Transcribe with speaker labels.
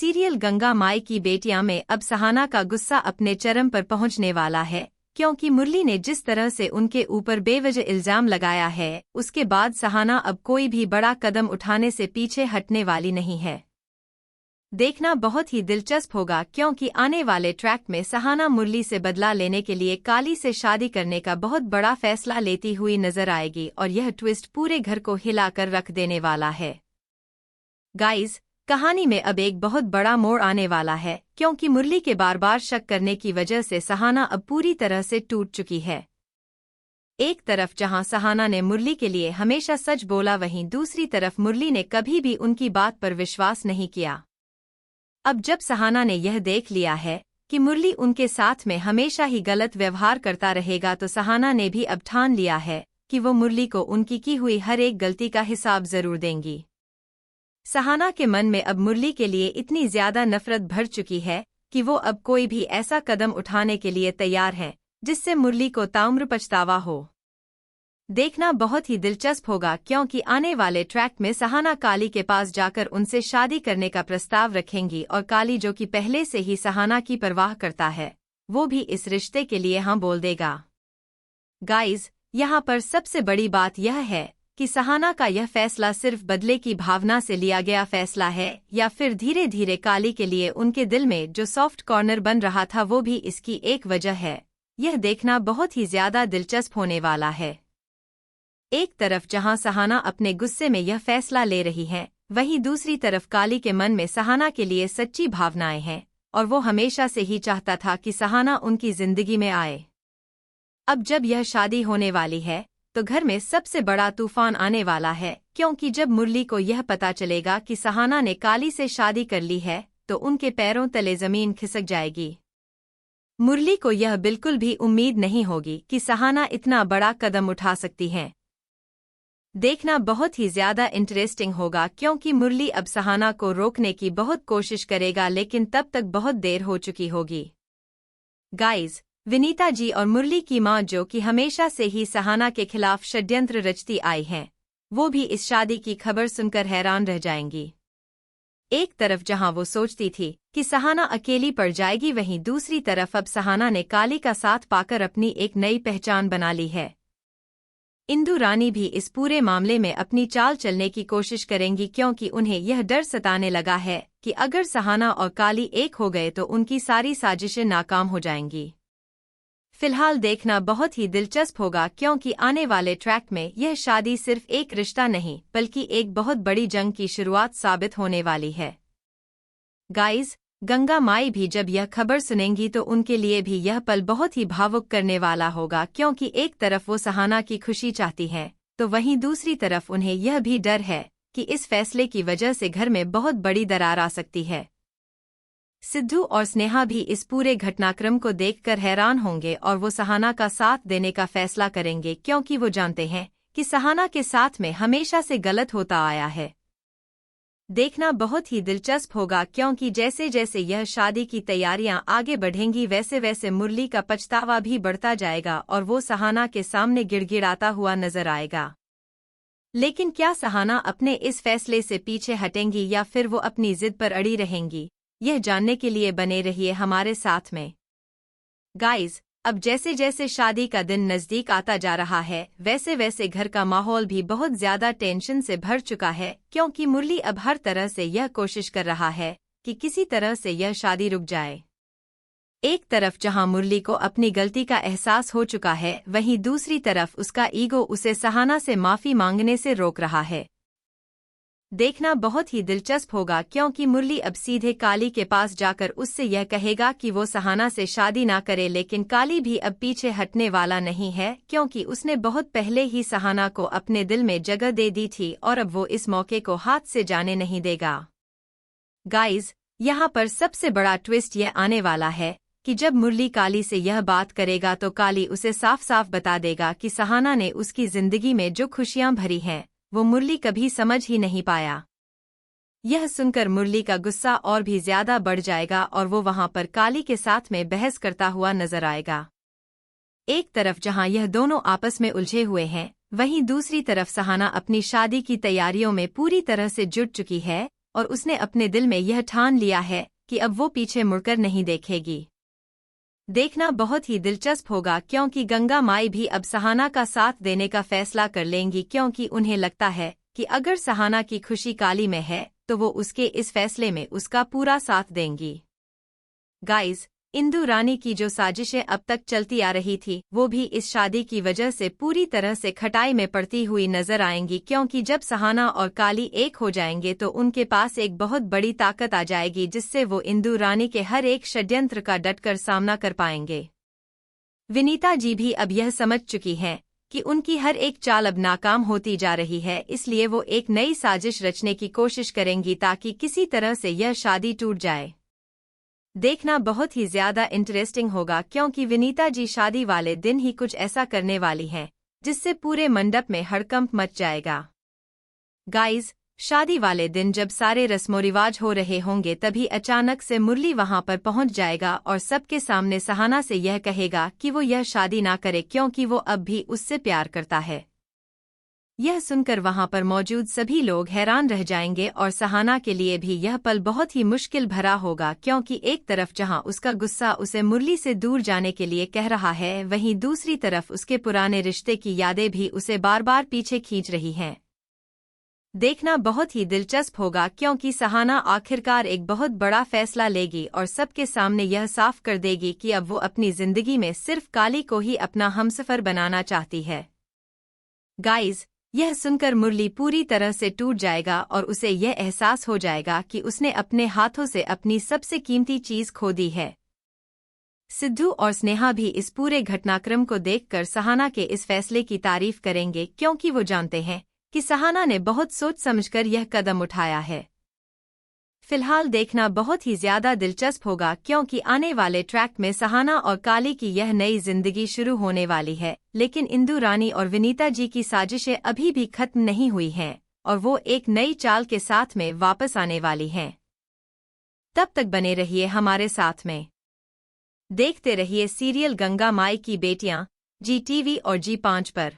Speaker 1: Serial Ganga माई की बेटियां में अब सहाना का गुस्सा अपने चरम पर पहुंचने वाला है, क्योंकि मुरली ने जिस तरह से उनके ऊपर बेवजह इल्जाम लगाया है, उसके बाद सहाना अब कोई भी बड़ा कदम उठाने से पीछे हटने वाली नहीं है। देखना बहुत ही दिलचस्प होगा, क्योंकि आने वाले ट्रैक में सहाना मुरली से बदला लेने के लिए काली से शादी करने का बहुत बड़ा फैसला लेती हुई नजर आएगी और यह ट्विस्ट पूरे घर को हिलाकर रख देने वाला है। गाइज, कहानी में अब एक बहुत बड़ा मोड़ आने वाला है, क्योंकि मुरली के बार बार शक करने की वजह से सहाना अब पूरी तरह से टूट चुकी है। एक तरफ जहां सहाना ने मुरली के लिए हमेशा सच बोला, वहीं दूसरी तरफ मुरली ने कभी भी उनकी बात पर विश्वास नहीं किया। अब जब सहाना ने यह देख लिया है कि मुरली उनके साथ में हमेशा ही गलत व्यवहार करता रहेगा, तो सहाना ने भी अब ठान लिया है कि वो मुरली को उनकी की हुई हर एक गलती का हिसाब जरूर देंगी। सहाना के मन में अब मुरली के लिए इतनी ज्यादा नफरत भर चुकी है कि वो अब कोई भी ऐसा कदम उठाने के लिए तैयार है जिससे मुरली को ताउम्र पछतावा हो। देखना बहुत ही दिलचस्प होगा, क्योंकि आने वाले ट्रैक में सहाना काली के पास जाकर उनसे शादी करने का प्रस्ताव रखेंगी और काली, जो कि पहले से ही सहाना की परवाह करता है, वो भी इस रिश्ते के लिए हाँ बोल देगा। गाइज, यहाँ पर सबसे बड़ी बात यह है कि सहाना का यह फैसला सिर्फ बदले की भावना से लिया गया फैसला है या फिर धीरे धीरे काली के लिए उनके दिल में जो सॉफ्ट कॉर्नर बन रहा था वो भी इसकी एक वजह है। यह देखना बहुत ही ज्यादा दिलचस्प होने वाला है। एक तरफ जहां सहाना अपने गुस्से में यह फैसला ले रही है, वहीं दूसरी तरफ काली के मन में सहाना के लिए सच्ची भावनाएं हैं और वो हमेशा से ही चाहता था कि सहाना उनकी जिंदगी में आए। अब जब यह शादी होने वाली है तो घर में सबसे बड़ा तूफान आने वाला है, क्योंकि जब मुरली को यह पता चलेगा कि सहाना ने काली से शादी कर ली है तो उनके पैरों तले जमीन खिसक जाएगी। मुरली को यह बिल्कुल भी उम्मीद नहीं होगी कि सहाना इतना बड़ा कदम उठा सकती हैं। देखना बहुत ही ज्यादा इंटरेस्टिंग होगा, क्योंकि मुरली अब सहाना को रोकने की बहुत कोशिश करेगा, लेकिन तब तक बहुत देर हो चुकी होगी। गाइज, विनीता जी और मुरली की मां, जो कि हमेशा से ही सहाना के खिलाफ षड्यंत्र रचती आई हैं, वो भी इस शादी की खबर सुनकर हैरान रह जाएंगी। एक तरफ जहां वो सोचती थी कि सहाना अकेली पड़ जाएगी, वहीं दूसरी तरफ अब सहाना ने काली का साथ पाकर अपनी एक नई पहचान बना ली है। इंदु रानी भी इस पूरे मामले में अपनी चाल चलने की कोशिश करेंगी, क्योंकि उन्हें यह डर सताने लगा है कि अगर सहाना और काली एक हो गए तो उनकी सारी साजिशें नाकाम हो जाएंगी। फिलहाल देखना बहुत ही दिलचस्प होगा, क्योंकि आने वाले ट्रैक में यह शादी सिर्फ एक रिश्ता नहीं बल्कि एक बहुत बड़ी जंग की शुरुआत साबित होने वाली है। गाइज, गंगा माई भी जब यह खबर सुनेंगी तो उनके लिए भी यह पल बहुत ही भावुक करने वाला होगा, क्योंकि एक तरफ वो सहाना की खुशी चाहती हैं, तो वहीं दूसरी तरफ उन्हें यह भी डर है कि इस फैसले की वजह से घर में बहुत बड़ी दरार आ सकती है। सिद्धू और स्नेहा भी इस पूरे घटनाक्रम को देखकर हैरान होंगे और वो सहाना का साथ देने का फैसला करेंगे, क्योंकि वो जानते हैं कि सहाना के साथ में हमेशा से गलत होता आया है। देखना बहुत ही दिलचस्प होगा, क्योंकि जैसे जैसे यह शादी की तैयारियां आगे बढ़ेंगी वैसे वैसे मुरली का पछतावा भी बढ़ता जाएगा और वो सहाना के सामने गिड़गिड़ाता हुआ नजर आएगा। लेकिन क्या सहाना अपने इस फैसले से पीछे हटेंगी या फिर वो अपनी जिद पर अड़ी रहेंगी? यह जानने के लिए बने रहिए हमारे साथ में। गाइज, अब जैसे जैसे शादी का दिन नजदीक आता जा रहा है, वैसे वैसे घर का माहौल भी बहुत ज्यादा टेंशन से भर चुका है, क्योंकि मुरली अब हर तरह से यह कोशिश कर रहा है कि किसी तरह से यह शादी रुक जाए। एक तरफ जहां मुरली को अपनी गलती का एहसास हो चुका है, वहीं दूसरी तरफ उसका ईगो उसे सहाना से माफी मांगने से रोक रहा है। देखना बहुत ही दिलचस्प होगा, क्योंकि मुरली अब सीधे काली के पास जाकर उससे यह कहेगा कि वो सहाना से शादी ना करे, लेकिन काली भी अब पीछे हटने वाला नहीं है, क्योंकि उसने बहुत पहले ही सहाना को अपने दिल में जगह दे दी थी और अब वो इस मौके को हाथ से जाने नहीं देगा। गाइज, यहाँ पर सबसे बड़ा ट्विस्ट यह आने वाला है कि जब मुरली काली से यह बात करेगा तो काली उसे साफ साफ बता देगा कि सहाना ने उसकी जिंदगी में जो खुशियां भरी हैं वो मुरली कभी समझ ही नहीं पाया। यह सुनकर मुरली का गुस्सा और भी ज्यादा बढ़ जाएगा और वो वहां पर काली के साथ में बहस करता हुआ नजर आएगा। एक तरफ जहां यह दोनों आपस में उलझे हुए हैं, वहीं दूसरी तरफ सहाना अपनी शादी की तैयारियों में पूरी तरह से जुट चुकी है, और उसने अपने दिल में यह ठान लिया है कि अब वो पीछे मुड़कर नहीं देखेगी। देखना बहुत ही दिलचस्प होगा क्योंकि गंगा माई भी अब सहाना का साथ देने का फैसला कर लेंगी, क्योंकि उन्हें लगता है कि अगर सहाना की खुशी काली में है तो वो उसके इस फैसले में उसका पूरा साथ देंगी। गाइज, इंदु रानी की जो साजिशें अब तक चलती आ रही थी वो भी इस शादी की वजह से पूरी तरह से खटाई में पड़ती हुई नजर आएंगी, क्योंकि जब सहाना और काली एक हो जाएंगे तो उनके पास एक बहुत बड़ी ताकत आ जाएगी जिससे वो इंदु रानी के हर एक षड्यंत्र का डटकर सामना कर पाएंगे। विनीता जी भी अब यह समझ चुकी हैं कि उनकी हर एक चाल अब नाकाम होती जा रही है, इसलिए वो एक नई साजिश रचने की कोशिश करेंगी ताकि किसी तरह से यह शादी टूट जाए। देखना बहुत ही ज्यादा इंटरेस्टिंग होगा क्योंकि विनीता जी शादी वाले दिन ही कुछ ऐसा करने वाली हैं जिससे पूरे मंडप में हड़कंप मच जाएगा। गाइज, शादी वाले दिन जब सारे रस्मों रिवाज हो रहे होंगे तभी अचानक से मुरली वहां पर पहुंच जाएगा और सबके सामने सहाना से यह कहेगा कि वो यह शादी ना करे क्योंकि वो अब भी उससे प्यार करता है। यह सुनकर वहां पर मौजूद सभी लोग हैरान रह जाएंगे और सहाना के लिए भी यह पल बहुत ही मुश्किल भरा होगा, क्योंकि एक तरफ जहां उसका गुस्सा उसे मुरली से दूर जाने के लिए कह रहा है, वहीं दूसरी तरफ उसके पुराने रिश्ते की यादें भी उसे बार बार पीछे खींच रही हैं। देखना बहुत ही दिलचस्प होगा क्योंकि सहाना आखिरकार एक बहुत बड़ा फैसला लेगी और सबके सामने यह साफ कर देगी कि अब वो अपनी जिंदगी में सिर्फ काली को ही अपना हमसफर बनाना चाहती है। गाइज, यह सुनकर मुरली पूरी तरह से टूट जाएगा और उसे यह एहसास हो जाएगा कि उसने अपने हाथों से अपनी सबसे कीमती चीज खो दी है। सिद्धू और स्नेहा भी इस पूरे घटनाक्रम को देखकर सहाना के इस फैसले की तारीफ करेंगे, क्योंकि वो जानते हैं कि सहाना ने बहुत सोच समझकर यह कदम उठाया है। फिलहाल देखना बहुत ही ज्यादा दिलचस्प होगा क्योंकि आने वाले ट्रैक में सहाना और काली की यह नई जिंदगी शुरू होने वाली है, लेकिन इंदु रानी और विनीता जी की साजिशें अभी भी खत्म नहीं हुई हैं और वो एक नई चाल के साथ में वापस आने वाली हैं। तब तक बने रहिए हमारे साथ में, देखते रहिए सीरियल गंगा माई की बेटियां, जी टीवी और जी5 पर।